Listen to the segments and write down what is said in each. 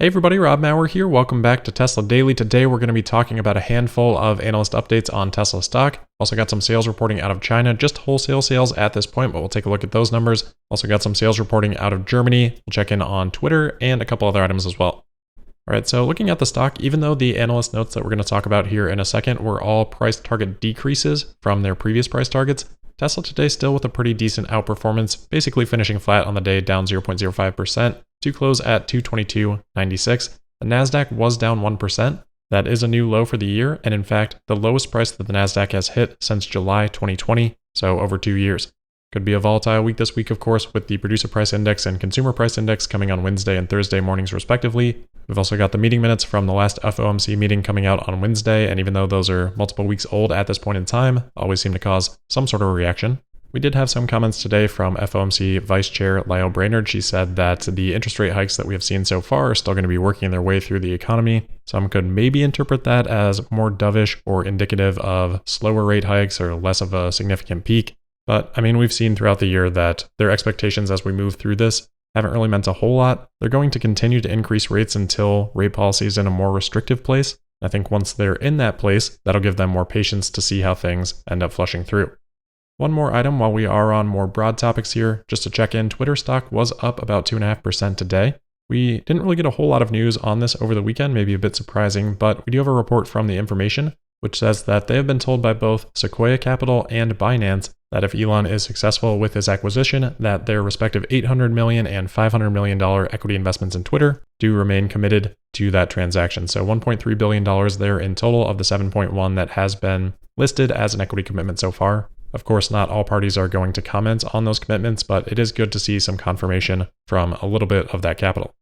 Hey everybody, Rob Maurer here. Welcome back to Tesla Daily. Today we're going to be talking about a handful of analyst updates on Tesla stock. Also got some sales reporting out of China, just wholesale sales at this point, but we'll take a look at those numbers. Also got some sales reporting out of Germany. We'll check in on Twitter and a couple other items as well. All right, so looking at the stock, even though the analyst notes that we're going to talk about here in a second were all price target decreases from their previous price targets, Tesla today still with a pretty decent outperformance, basically finishing flat on the day, down 0.05% to close at 222.96. The Nasdaq was down 1%. That is a new low for the year, and in fact, the lowest price that the Nasdaq has hit since July 2020, so over 2 years. Could be a volatile week this week, of course, with the producer price index and consumer price index coming on Wednesday and Thursday mornings respectively. We've also got the meeting minutes from the last FOMC meeting coming out on Wednesday, and even though those are multiple weeks old at this point in time, always seem to cause some sort of a reaction. We did have some comments today from FOMC Vice Chair Lyle Brainerd. She said that the interest rate hikes that we have seen so far are still going to be working their way through the economy. Some could maybe interpret that as more dovish or indicative of slower rate hikes or less of a significant peak. But I mean, we've seen throughout the year that their expectations as we move through this haven't really meant a whole lot. They're going to continue to increase rates until rate policy is in a more restrictive place. I think once they're in that place, that'll give them more patience to see how things end up flushing through. One more item while we are on more broad topics here, just to check in, Twitter stock was up about 2.5% today. We didn't really get a whole lot of news on this over the weekend, maybe a bit surprising, but we do have a report from The Information, which says that they have been told by both Sequoia Capital and Binance that if Elon is successful with his acquisition, that their respective $800 million and $500 million equity investments in Twitter do remain committed to that transaction. So $1.3 billion there in total of the 7.1 that has been listed as an equity commitment so far. Of course, not all parties are going to comment on those commitments, but it is good to see some confirmation from a little bit of that capital.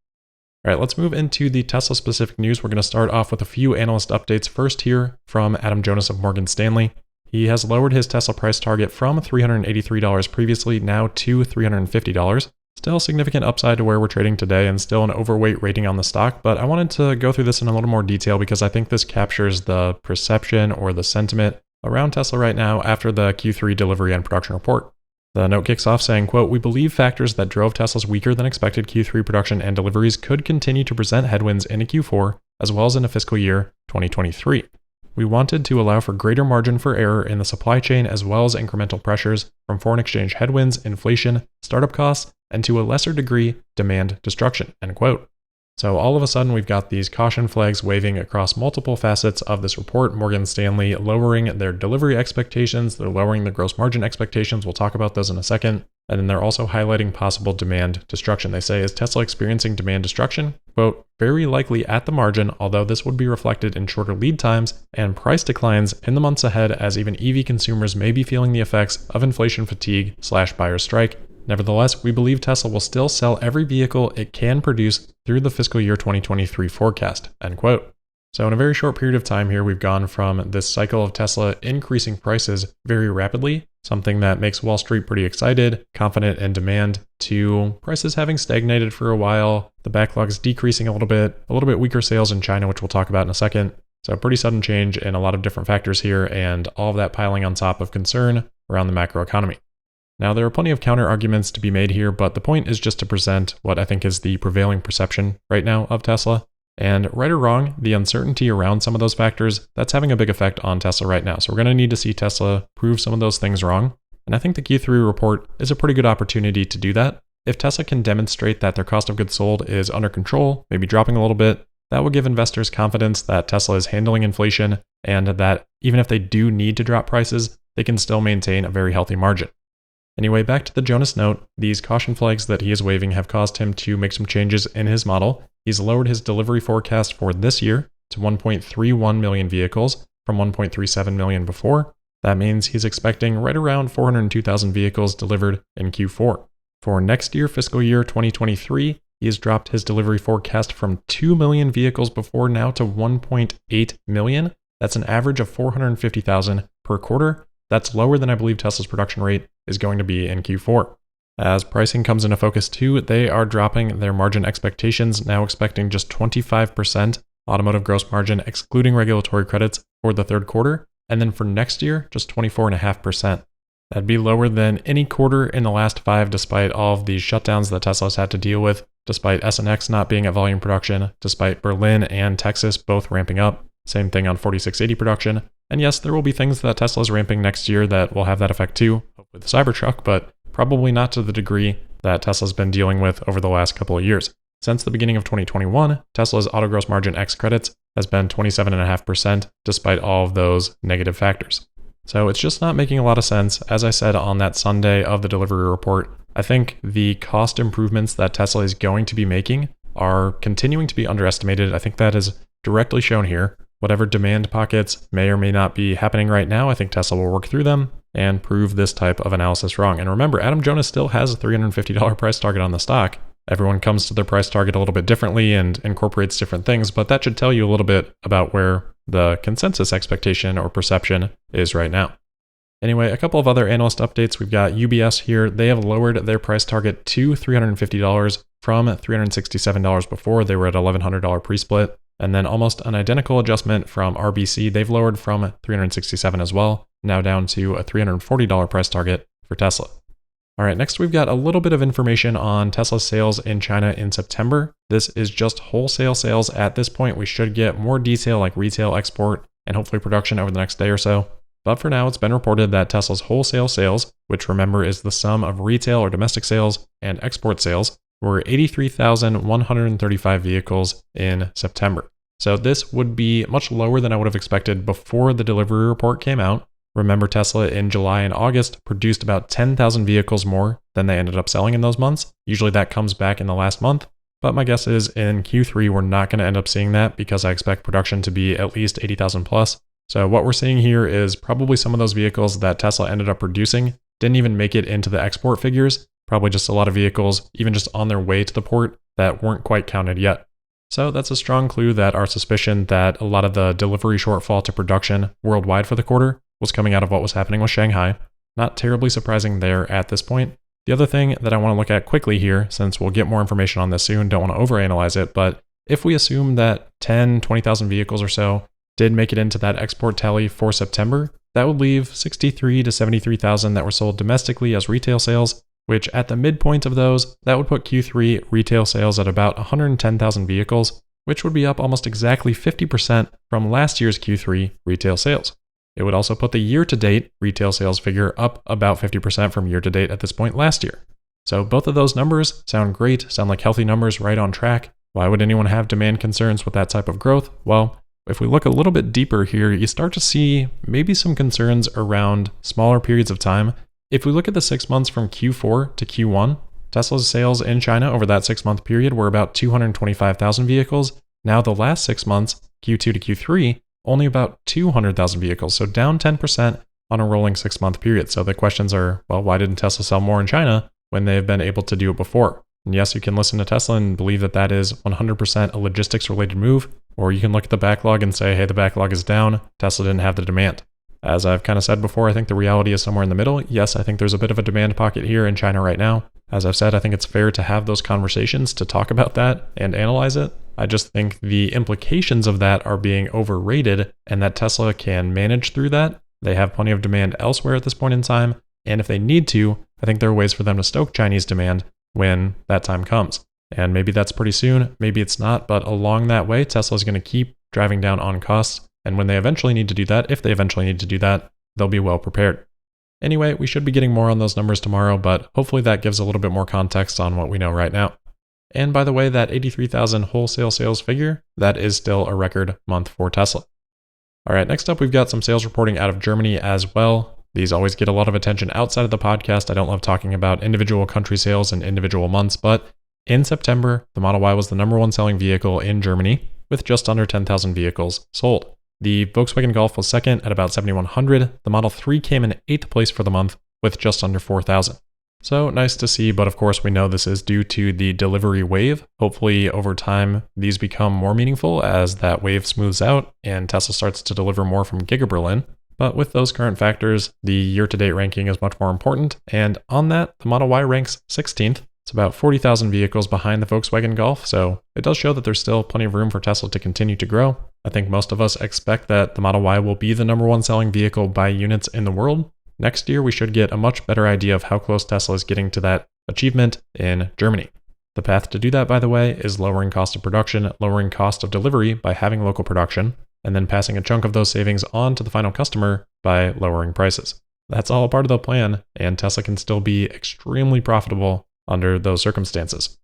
All right, let's move into the Tesla-specific news. We're going to start off with a few analyst updates. First here from Adam Jonas of Morgan Stanley. He has lowered his Tesla price target from $383 previously, now to $350. Still significant upside to where we're trading today and still an overweight rating on the stock, but I wanted to go through this in a little more detail because I think this captures the perception or the sentiment around Tesla right now after the Q3 delivery and production report. The note kicks off saying, quote, "We believe factors that drove Tesla's weaker than expected Q3 production and deliveries could continue to present headwinds into Q4 as well as into fiscal year 2023. We wanted to allow for greater margin for error in the supply chain as well as incremental pressures from foreign exchange headwinds, inflation, startup costs, and to a lesser degree, demand destruction," end quote. So all of a sudden, we've got these caution flags waving across multiple facets of this report. Morgan Stanley lowering their delivery expectations. They're lowering the gross margin expectations. We'll talk about those in a second. And then they're also highlighting possible demand destruction. They say, is Tesla experiencing demand destruction? Quote, "Very likely at the margin, although this would be reflected in shorter lead times and price declines in the months ahead as even EV consumers may be feeling the effects of inflation fatigue/buyer strike. Nevertheless, we believe Tesla will still sell every vehicle it can produce through the fiscal year 2023 forecast," end quote. So in a very short period of time here, we've gone from this cycle of Tesla increasing prices very rapidly, something that makes Wall Street pretty excited, confident in demand, to prices having stagnated for a while, the backlog's decreasing a little bit weaker sales in China, which we'll talk about in a second. So a pretty sudden change in a lot of different factors here, and all of that piling on top of concern around the macroeconomy. Now, there are plenty of counter arguments to be made here, but the point is just to present what I think is the prevailing perception right now of Tesla. And right or wrong, the uncertainty around some of those factors, that's having a big effect on Tesla right now. So we're going to need to see Tesla prove some of those things wrong. And I think the Q3 report is a pretty good opportunity to do that. If Tesla can demonstrate that their cost of goods sold is under control, maybe dropping a little bit, that will give investors confidence that Tesla is handling inflation and that even if they do need to drop prices, they can still maintain a very healthy margin. Anyway, back to the Jonas note, these caution flags that he is waving have caused him to make some changes in his model. He's lowered his delivery forecast for this year to 1.31 million vehicles from 1.37 million before. That means he's expecting right around 402,000 vehicles delivered in Q4. For next year, fiscal year 2023, he has dropped his delivery forecast from 2 million vehicles before now to 1.8 million. That's an average of 450,000 per quarter. That's lower than I believe Tesla's production rate is going to be in Q4. As pricing comes into focus too, they are dropping their margin expectations, now expecting just 25% automotive gross margin excluding regulatory credits for the third quarter, and then for next year, just 24.5%. That'd be lower than any quarter in the last 5 despite all of these shutdowns that Tesla's had to deal with, despite SNX not being at volume production, despite Berlin and Texas both ramping up. Same thing on 4680 production. And yes, there will be things that Tesla's ramping next year that will have that effect too, hopefully the Cybertruck, but probably not to the degree that Tesla's been dealing with over the last couple of years. Since the beginning of 2021, Tesla's auto gross margin X credits has been 27.5% despite all of those negative factors. So it's just not making a lot of sense. As I said on that Sunday of the delivery report, I think the cost improvements that Tesla is going to be making are continuing to be underestimated. I think that is directly shown here. Whatever demand pockets may or may not be happening right now, I think Tesla will work through them and prove this type of analysis wrong. And remember, Adam Jonas still has a $350 price target on the stock. Everyone comes to their price target a little bit differently and incorporates different things, but that should tell you a little bit about where the consensus expectation or perception is right now. Anyway, a couple of other analyst updates. We've got UBS here. They have lowered their price target to $350 from $367 before. They were at $1,100 pre-split. And then almost an identical adjustment from RBC. They've lowered from $367 as well, now down to a $340 price target for Tesla. All right, next we've got a little bit of information on Tesla's sales in China in September. This is just wholesale sales at this point. We should get more detail like retail, export, and hopefully production over the next day or so. But for now, it's been reported that Tesla's wholesale sales, which remember is the sum of retail or domestic sales and export sales, were 83,135 vehicles in September. So this would be much lower than I would have expected before the delivery report came out. Remember, Tesla in July and August produced about 10,000 vehicles more than they ended up selling in those months. Usually that comes back in the last month, but my guess is in Q3 we're not going to end up seeing that because I expect production to be at least 80,000 plus. So what we're seeing here is probably some of those vehicles that Tesla ended up producing didn't even make it into the export figures. Probably just a lot of vehicles, even just on their way to the port, that weren't quite counted yet. So that's a strong clue that our suspicion that a lot of the delivery shortfall to production worldwide for the quarter was coming out of what was happening with Shanghai. Not terribly surprising there at this point. The other thing that I want to look at quickly here, since we'll get more information on this soon, don't want to overanalyze it, but if we assume that 20,000 vehicles or so did make it into that export tally for September, that would leave 63 to 73,000 that were sold domestically as retail sales, which at the midpoint of those, that would put Q3 retail sales at about 110,000 vehicles, which would be up almost exactly 50% from last year's Q3 retail sales. It would also put the year-to-date retail sales figure up about 50% from year-to-date at this point last year. So both of those numbers sound great, sound like healthy numbers right on track. Why would anyone have demand concerns with that type of growth? Well, if we look a little bit deeper here, you start to see maybe some concerns around smaller periods of time. If we look at the 6 months from Q4 to Q1, Tesla's sales in China over that 6-month period were about 225,000 vehicles. Now the last 6 months, Q2 to Q3, only about 200,000 vehicles, so down 10% on a rolling 6-month period. So the questions are, well, why didn't Tesla sell more in China when they've been able to do it before? And yes, you can listen to Tesla and believe that that is 100% a logistics-related move, or you can look at the backlog and say, hey, the backlog is down, Tesla didn't have the demand. As I've kind of said before, I think the reality is somewhere in the middle. Yes, I think there's a bit of a demand pocket here in China right now. As I've said, I think it's fair to have those conversations to talk about that and analyze it. I just think the implications of that are being overrated and that Tesla can manage through that. They have plenty of demand elsewhere at this point in time. And if they need to, I think there are ways for them to stoke Chinese demand when that time comes. And maybe that's pretty soon, maybe it's not, but along that way, Tesla is going to keep driving down on costs. And when they eventually need to do that, if they eventually need to do that, they'll be well prepared. Anyway, we should be getting more on those numbers tomorrow, but hopefully that gives a little bit more context on what we know right now. And by the way, that 83,000 wholesale sales figure, that is still a record month for Tesla. All right, next up, we've got some sales reporting out of Germany as well. These always get a lot of attention outside of the podcast. I don't love talking about individual country sales and individual months, but in September, the Model Y was the number one selling vehicle in Germany with just under 10,000 vehicles sold. The Volkswagen Golf was second at about 7,100. The Model 3 came in 8th place for the month with just under 4,000. So nice to see, but of course we know this is due to the delivery wave. Hopefully over time, these become more meaningful as that wave smooths out and Tesla starts to deliver more from Giga Berlin. But with those current factors, the year-to-date ranking is much more important. And on that, the Model Y ranks 16th. It's about 40,000 vehicles behind the Volkswagen Golf, so it does show that there's still plenty of room for Tesla to continue to grow. I think most of us expect that the Model Y will be the number one selling vehicle by units in the world. next year we should get a much better idea of how close Tesla is getting to that achievement in Germany. The path to do that, by the way, is lowering cost of production, lowering cost of delivery by having local production, and then passing a chunk of those savings on to the final customer by lowering prices. That's all part of the plan, and Tesla can still be extremely profitable under those circumstances.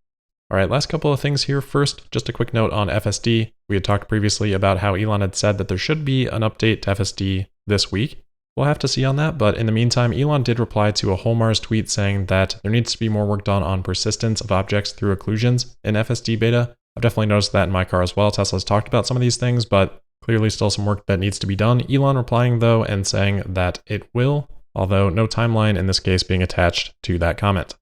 All right, last couple of things here. First, just a quick note on FSD. We had talked previously about how Elon had said that there should be an update to FSD this week. We'll have to see on that, but in the meantime, Elon did reply to a Holmars tweet saying that there needs to be more work done on persistence of objects through occlusions in FSD Beta. I've definitely noticed that in my car as well. Tesla's talked about some of these things, but clearly still some work that needs to be done. Elon replying though and saying that it will, although no timeline in this case being attached to that comment.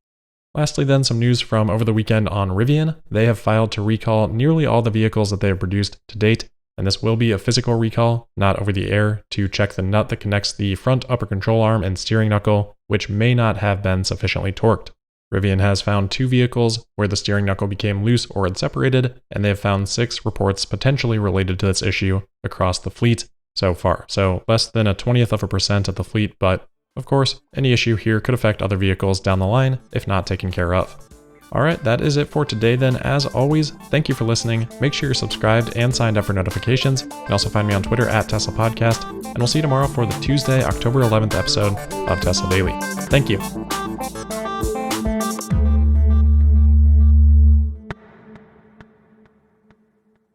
Lastly then, some news from over the weekend on Rivian. They have filed to recall nearly all the vehicles that they have produced to date, and this will be a physical recall, not over the air, to check the nut that connects the front upper control arm and steering knuckle, which may not have been sufficiently torqued. Rivian has found 2 vehicles where the steering knuckle became loose or had separated, and they have found 6 reports potentially related to this issue across the fleet so far. So less than a 20% of the fleet, but of course, any issue here could affect other vehicles down the line if not taken care of. Alright, that is it for today then. As always, thank you for listening. Make sure you're subscribed and signed up for notifications. You can also find me on Twitter at Tesla Podcast, and we'll see you tomorrow for the Tuesday, October 11th episode of Tesla Daily. Thank you.